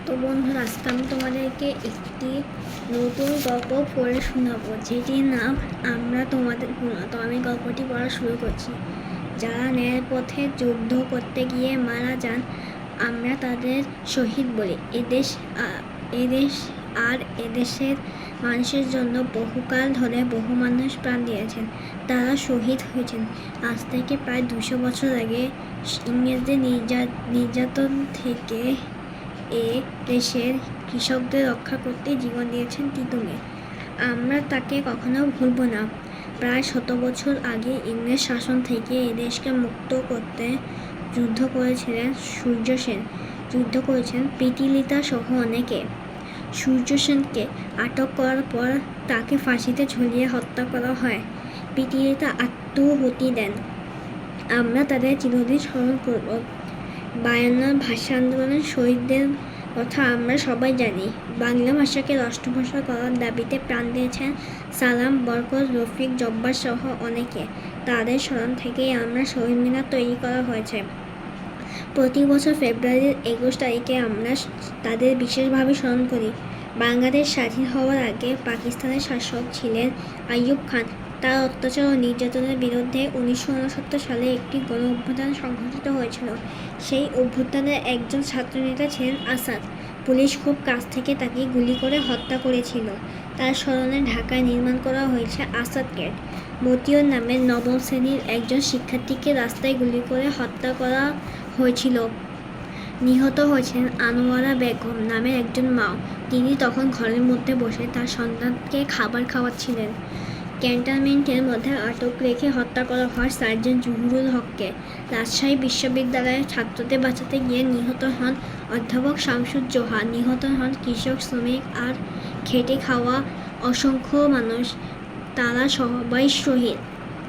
তো বন্ধুরা, আজকে আমি তোমাদেরকে একটি নতুন গল্প পড়ে শোনাবো, যেটির নাম আমরা তোমাদের গুণা। তো আমি গল্পটি পড়া শুরু করছি। যারা ন্যায়ের পথে যুদ্ধ করতে গিয়ে মারা যান, আমরা তাদের শহীদ বলি। এদেশের মানুষের জন্য বহুকাল ধরে বহু মানুষ প্রাণ দিয়েছেন, তারা শহীদ হয়েছেন। আজ থেকে প্রায় 200 বছর আগে ইংরেজদের নির্যাতন থেকে এ দেশের কৃষকদের রক্ষা করতে জীবন দিয়েছেন টিটু মিয়া। আমরা তাকে কখনো ভুলব না। প্রায় 100 বছর আগে ইংরেজ শাসন থেকে এদেশকে মুক্ত করতে যুদ্ধ করেছিলেন সূর্য সেন, যুদ্ধ করেছেন প্রীতিলতা সহ অনেকে। সূর্য সেনকে আটক করার পর তাকে ফাঁসিতে ঝুলিয়ে হত্যা করা হয়। প্রীতিলতা আত্মাহুতি দেন। আমরা তাদের চিরদিন স্মরণ করব। 52 ভাষা আন্দোলনের শহীদদের কথা আমরা সবাই জানি। বাংলা ভাষাকে রাষ্ট্রভাষা করার দাবিতে প্রাণ দিয়েছেন সালাম, বরকত, রফিক, জব্বার সহ অনেকে। তাদের স্মরণ থেকেই আমরা শহীদ মিনার তৈরি করা হয়েছে। প্রতি বছর ফেব্রুয়ারির 21 তারিখে আমরা তাদের বিশেষভাবে স্মরণ করি। বাংলাদেশ স্বাধীন হওয়ার আগে পাকিস্তানের শাসক ছিলেন আইয়ুব খান। তার অত্যাচার ও নির্যাতনের বিরুদ্ধে 1969 সালে একটি গণ অভ্যুত্থান সংঘটিত হয়েছিল। সেই অভ্যুত্থানের একজন ছাত্রনেতা ছিলেন আসাদ। পুলিশ খুব কাছ থেকে তাকে গুলি করে হত্যা করেছিল। তার স্মরণে ঢাকায় নির্মাণ করা হয়েছে আসাদ গেট। মতিউর নামের নবম শ্রেণীর একজন শিক্ষার্থীকে রাস্তায় গুলি করে হত্যা করা হয়েছিল। নিহত হয়েছেন আনোয়ারা বেগম নামের একজন মা। তিনি তখন ঘরের মধ্যে বসে তার সন্তানকে খাবার খাওয়াচ্ছিলেন। ক্যান্টনমেন্টের মধ্যে আটক রেখে হত্যা করা হয় সার্জেন্ট জহুরুল হককে। রাজশাহী বিশ্ববিদ্যালয়ের ছাত্রদের বাঁচাতে গিয়ে নিহত হন অধ্যাপক শামসুজ্জোহা। নিহত হন কৃষক, শ্রমিক আর খেটে খাওয়া অসংখ্য মানুষ। তারা সবাই শহীদ।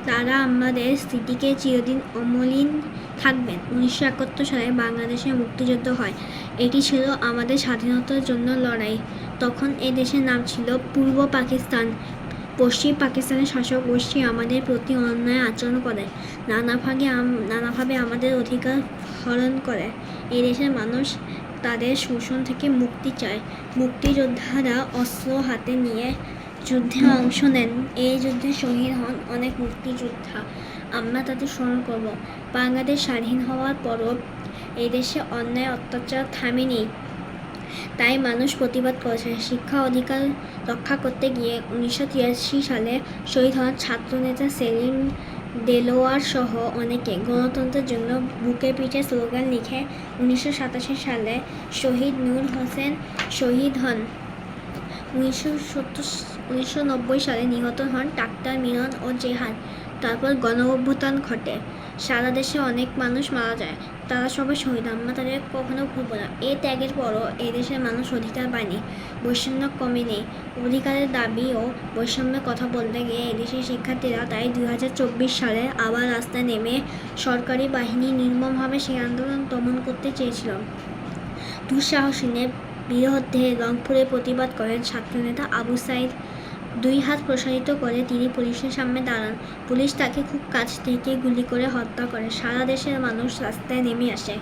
তারা আমাদের স্মৃতিকে চিরদিন অমলিন থাকবেন। 1971 সালে বাংলাদেশের মুক্তিযুদ্ধ হয়। এটি ছিল আমাদের স্বাধীনতার জন্য লড়াই। তখন এ দেশের নাম ছিল পূর্ব পাকিস্তান। পশ্চিম পাকিস্তানের শাসক গোষ্ঠী আমাদের প্রতি অন্যায় আচরণ করে, নানাভাবে আমাদের অধিকার হরণ করে। এই দেশের মানুষ তাদের শোষণ থেকে মুক্তি চায়। মুক্তিযোদ্ধারা অস্ত্র হাতে নিয়ে যুদ্ধে অংশ নেন। এই যুদ্ধে শহীদ হন অনেক মুক্তিযোদ্ধা। আমরা তাদের স্মরণ করব। বাংলাদেশ স্বাধীন হওয়ার পরও এই দেশে অন্যায় অত্যাচার থামেনি। তাই মানুষ প্রতিবাদ করেছে। শিক্ষা অধিকার রক্ষা করতে গিয়ে 1983 সালে শহীদ হন ছাত্রনেতা সেলিম দেলোয়ার সহ অনেকে। গণতন্ত্রের জন্য বুকে পিঠে স্লোগান লিখে 1987 সালে শহীদ নূর হোসেন শহীদ হন। 1990 সালে নিহত হন ডাক্তার মিলন ও জেহাদ। তারপর গণ অভ্যুত্থান ঘটে। সারা দেশে অনেক মানুষ মারা যায়। তারা সবাই শহীদ। আমরা তাদের কখনো ভুলব না। এই ত্যাগের পরও এই দেশের মানুষ অধিকার পায়নি। বৈষম্য কমেনি। অধিকারের দাবি ও বৈষম্যের কথা বলতে গিয়ে এদেশের শিক্ষার্থীরা তাই 2024 সালে আবার রাস্তায় নেমে সরকারি বাহিনী নির্মমভাবে সেই আন্দোলন দমন করতে চেয়েছিল। দুঃসাহসিনের বিরুদ্ধে রংপুরে প্রতিবাদ করেন ছাত্রনেতা আবু সাইদ। 2 হাত প্রসারিত করে তিনি পুলিশের সামনে দাঁড়ান। পুলিশ তাকে খুব কাছ থেকে গুলি করে হত্যা করে। সারা দেশের মানুষ রাস্তায় নেমে আসে।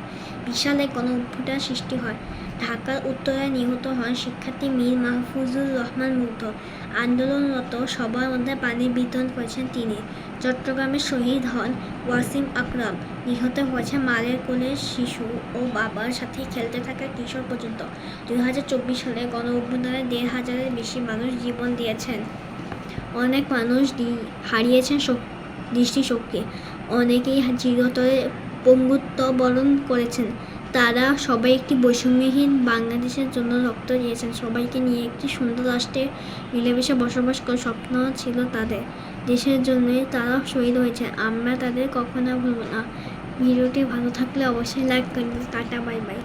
বিশাল এক গণ অভ্যুত্থান সৃষ্টি হয়। ঢাকার উত্তরায় নিহত হন শিক্ষার্থী মীর মাহফুজুর রহমান মুগ্ধ। আন্দোলনরত সবার মধ্যে পানি বিতরণ করেছেন তিনি। চট্টগ্রামে শহীদ হন ওয়াসিম আকরাম। নিহত হয়েছে মায়ের কোলের শিশু ও বাবার সাথে খেলতে থাকা কিশোর পর্যন্ত। 2024 সালে গণ অভ্যুত্থানে 1,500-এর বেশি মানুষ জীবন দিয়েছেন। অনেক মানুষ হারিয়েছেন দৃষ্টিশক্তি। অনেকেই চিরতরে পঙ্গুত্ব বরণ করেছেন। তারা সবাই একটি বৈষম্যহীন বাংলাদেশের জন্য রক্ত দিয়েছেন। সবাইকে নিয়ে একটি সুন্দর রাষ্ট্রে মিলেমিশে বসবাস করার স্বপ্ন ছিল তাদের। দেশের জন্যই তারা শহীদ হয়েছে। আমরা তাদের কখনো ভুলব না। ভিডিওটি ভালো থাকলে অবশ্যই লাইক করবেন। Tata, bye bye.